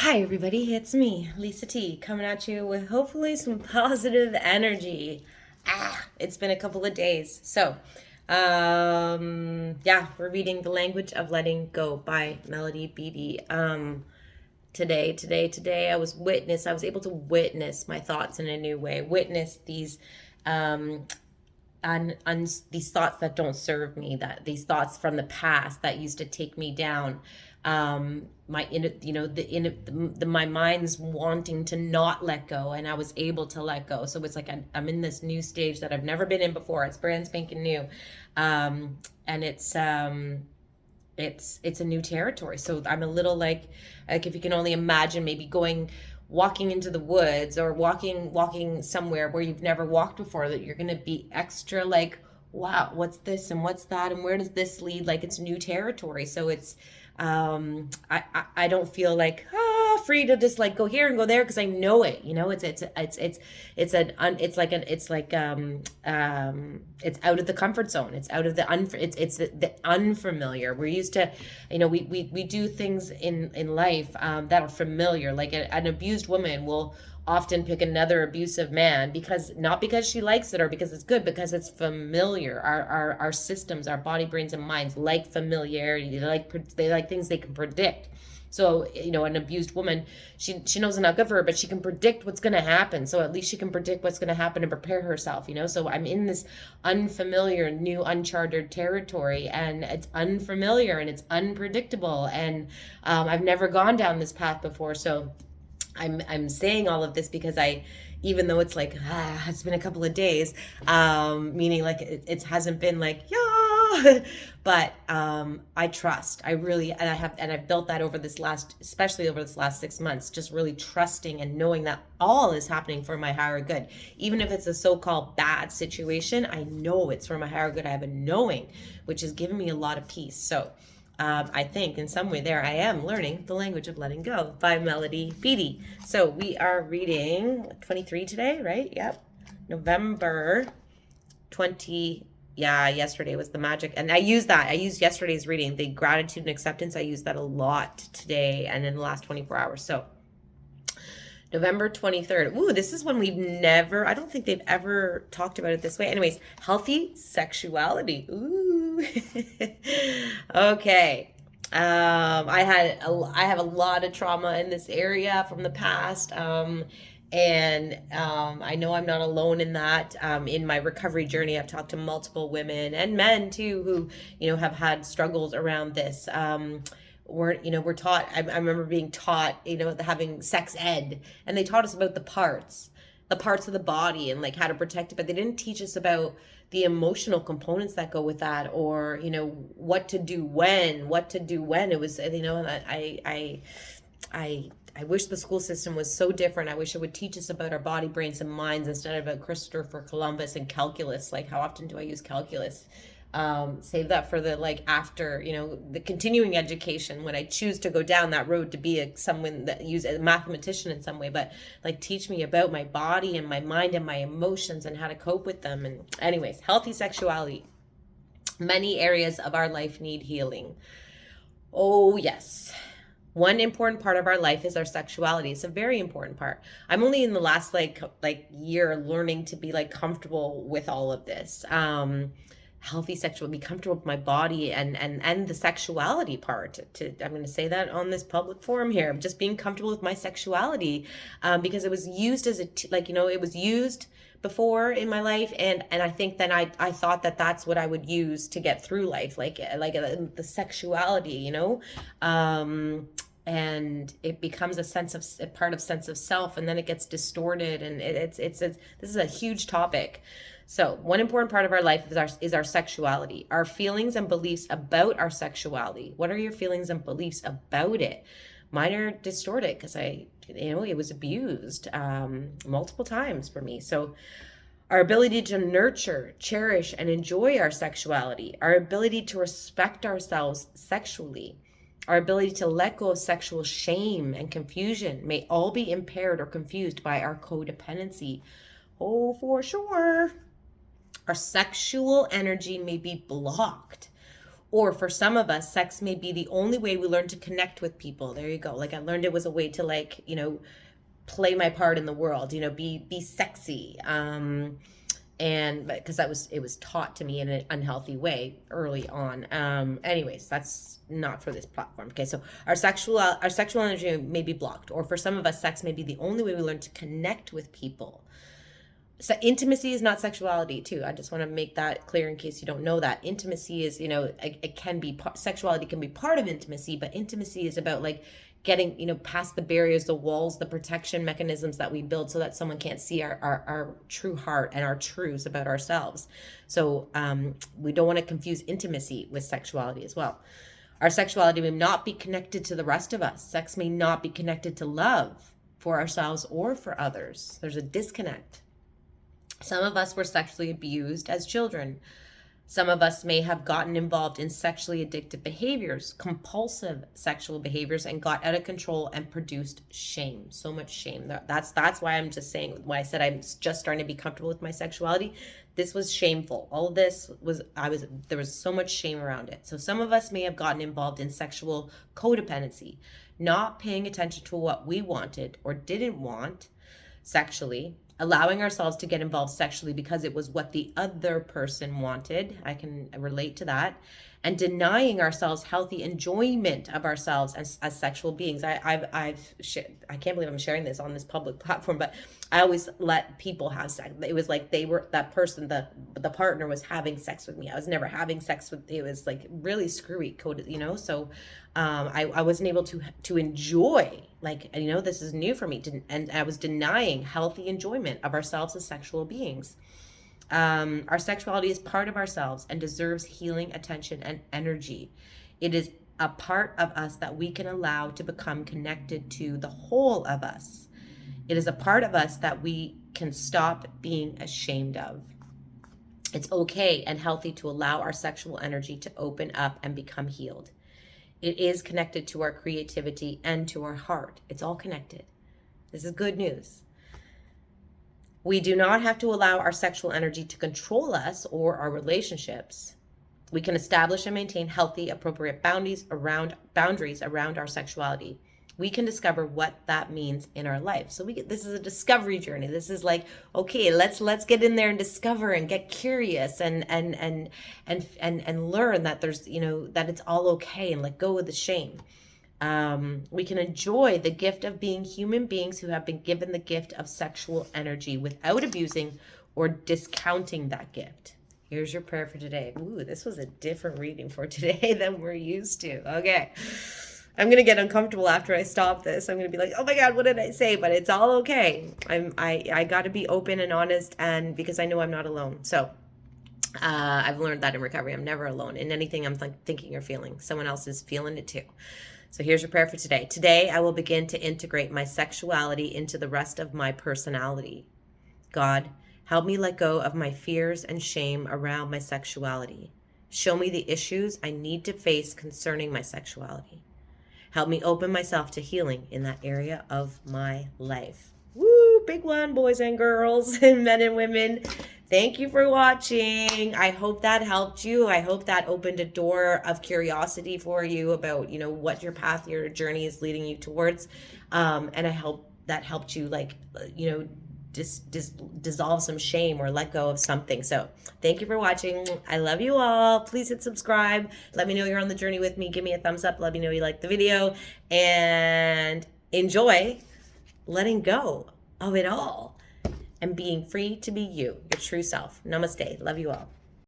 Hi, everybody. It's me, LisaT, coming at you with hopefully some positive energy. It's been a couple of days. Yeah, we're reading The Language of Letting Go by Beattie. Today, I was able to witness my thoughts in a new way, witness these um, these thoughts that don't serve me, that these thoughts from the past that used to take me down, my inner, my mind's wanting to not let go, and I was able to let go. So it's like I'm in this new stage that I've never been in before. It's brand spanking new, and it's a new territory. So I'm a little like if you can only imagine maybe going walking into the woods or walking somewhere where you've never walked before, that you're going to be extra like, wow, what's this and what's that and where does this lead? Like it's new territory. So it's I don't feel like free to just like go here and go there because I know it. It's out of the comfort zone. It's out of the unfamiliar. We're used to, we do things in life that are familiar. Like an abused woman will often pick another abusive man because not because she likes it or because it's good, because it's familiar. Our systems, our body, brains, and minds like familiarity. They like things they can predict. So, an abused woman, she knows it's not good for her, but she can predict what's going to happen. So at least she can predict what's going to happen and prepare herself, So I'm in this unfamiliar, new, uncharted territory, and it's unfamiliar and it's unpredictable. And I've never gone down this path before. So I'm saying all of this because even though it's like it's been a couple of days, meaning like it hasn't been like yeah, but I trust. I really, I've built that especially over this last 6 months, just really trusting and knowing that all is happening for my higher good, even if it's a so-called bad situation. I know it's for my higher good. I have a knowing, which has given me a lot of peace. So. I think in some way there I am learning the language of letting go by Beattie. So we are reading 23 today, right? Yep. November 20. Yeah, yesterday was the magic. And I used yesterday's reading, the gratitude and acceptance. I used that a lot today and in the last 24 hours. So November 23rd. Ooh, this is one I don't think they've ever talked about it this way. Anyways, healthy sexuality. Ooh. Okay. I have a lot of trauma in this area from the past. And I know I'm not alone in that. In my recovery journey, I've talked to multiple women and men too who, have had struggles around this. We're taught. I remember being taught, having sex ed, and they taught us about the parts of the body and like how to protect it, but they didn't teach us about the emotional components that go with that, or what to do when it was, and I wish the school system was so different. I wish it would teach us about our body, brains, and minds instead of about Christopher Columbus and calculus. Like, how often do I use calculus? Save that for the after, the continuing education, when I choose to go down that road to be someone that use a mathematician in some way. But like, teach me about my body and my mind and my emotions and how to cope with them. And anyways, healthy sexuality. Many areas of our life need healing. Oh yes. One important part of our life is our sexuality. It's a very important part. I'm only in the last like year learning to be like comfortable with all of this. Healthy sexual, be comfortable with my body and the sexuality part. I'm going to say that on this public forum here, just being comfortable with my sexuality, because it was used as it was used before in my life, and I think then I thought that that's what I would use to get through life, like the sexuality, and it becomes a part of sense of self, and then it gets distorted, and this is a huge topic. So one important part of our life is our sexuality, our feelings and beliefs about our sexuality. What are your feelings and beliefs about it? Mine are distorted because it was abused multiple times for me. So our ability to nurture, cherish, and enjoy our sexuality, our ability to respect ourselves sexually, our ability to let go of sexual shame and confusion may all be impaired or confused by our codependency. Oh, for sure. Our sexual energy may be blocked Or for some of us, sex may be the only way we learn to connect with people. There you go. Like I learned it was a way to like, play my part in the world, be sexy. And because it was taught to me in an unhealthy way early on. Anyways, that's not for this platform. Okay, so our sexual energy may be blocked, or for some of us, sex may be the only way we learn to connect with people. So intimacy is not sexuality too. I just want to make that clear in case you don't know that. Intimacy is, it can be, sexuality can be part of intimacy, but intimacy is about like getting, past the barriers, the walls, the protection mechanisms that we build so that someone can't see our true heart and our truths about ourselves. So we don't want to confuse intimacy with sexuality as well. Our sexuality may not be connected to the rest of us. Sex may not be connected to love for ourselves or for others. There's a disconnect. Some of us were sexually abused as children. Some of us may have gotten involved in sexually addictive behaviors, compulsive sexual behaviors, and got out of control and produced shame. So much shame. That's why I'm just saying, when I said I'm just starting to be comfortable with my sexuality, this was shameful. All of this there was so much shame around it. So some of us may have gotten involved in sexual codependency, not paying attention to what we wanted or didn't want sexually, allowing ourselves to get involved sexually because it was what the other person wanted. I can relate to that. And denying ourselves healthy enjoyment of ourselves as sexual beings. I can't believe I'm sharing this on this public platform, but I always let people have sex. It was like that person, the partner was having sex with me. I was never having sex with, it was like really screwy coded, so I wasn't able to enjoy, like, this is new for me, and I was denying healthy enjoyment of ourselves as sexual beings. Our sexuality is part of ourselves and deserves healing, attention, and energy. It is a part of us that we can allow to become connected to the whole of us. It is a part of us that we can stop being ashamed of. It's okay and healthy to allow our sexual energy to open up and become healed. It is connected to our creativity and to our heart. It's all connected. This is good news. We do not have to allow our sexual energy to control us or our relationships. We can establish and maintain healthy, appropriate boundaries around our sexuality. We can discover what that means in our life. So this is a discovery journey. This is like, okay, let's get in there and discover and get curious and learn that there's, that it's all okay, and let go of the shame. We can enjoy the gift of being human beings who have been given the gift of sexual energy without abusing or discounting that gift. Here's your prayer for today. Ooh, this was a different reading for today than we're used to. Okay. I'm going to get uncomfortable after I stop this. I'm going to be like, oh my God, what did I say? But it's all okay. I got to be open and honest, and because I know I'm not alone. So I've learned that in recovery. I'm never alone in anything I'm thinking or feeling. Someone else is feeling it too. So here's your prayer for today. Today, I will begin to integrate my sexuality into the rest of my personality. God, help me let go of my fears and shame around my sexuality. Show me the issues I need to face concerning my sexuality. Help me open myself to healing in that area of my life. Woo, big one, boys and girls, and men and women. Thank you for watching. I hope that helped you. I hope that opened a door of curiosity for you about, what your path, your journey is leading you towards. And I hope that helped you, dissolve some shame or let go of something. So thank you for watching. I love you all. Please hit subscribe. Let me know you're on the journey with me. Give me a thumbs up. Let me know you like the video, and enjoy letting go of it all and being free to be you, your true self. Namaste. Love you all.